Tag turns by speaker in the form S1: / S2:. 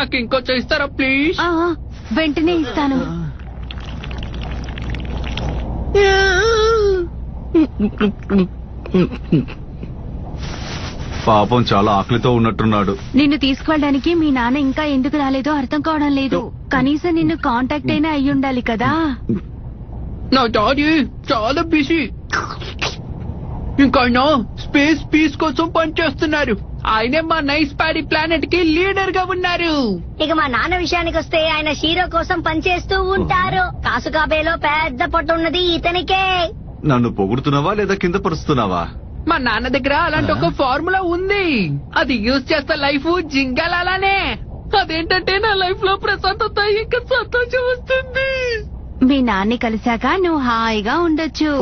S1: నాకు ఇంకొంచెం ఇస్తారా ప్లీజ్?
S2: వెంటనే ఇస్తాను.
S3: పాపం చాలా ఆకలితో ఉన్నట్టున్నాడు.
S2: నిన్ను తీసుకువెళ్ళడానికి మీ నాన్న ఇంకా ఎందుకు రాలేదో అర్థం కావడం లేదు. కనీసం నిన్ను కాంటాక్ట్ అయినా అయ్యి ఉండాలి కదా.
S1: నా డాడీ చాలా బిజీ. ఇంకా స్పేస్ పీస్ కోసం పనిచేస్తున్నారు. ఆయనే మా నైస్ ప్యాడీ ప్లానెట్ కి లీడర్ గా ఉన్నారు.
S4: ఇక మా నాన్న విషయానికి వస్తే ఆయన హీరో కోసం పనిచేస్తూ ఉంటారు. కాసుకాబేలో పెద్ద పొట్ట ఉన్నది ఇతనికే.
S3: నన్ను పొగుడుతున్నావా లేదా కింద పరుస్తున్నావా?
S1: మా నాన్న దగ్గర అలాంటి ఒక ఫార్ములా ఉంది. అది యూజ్ చేస్తే లైఫ్ జింగలానే. అదేంటంటే నా లైఫ్ లో ప్రశాంతత ఇంకా సంతోషం వస్తుంది.
S2: మీ నాన్ని కలిశాక నువ్వు హాయిగా ఉండొచ్చు.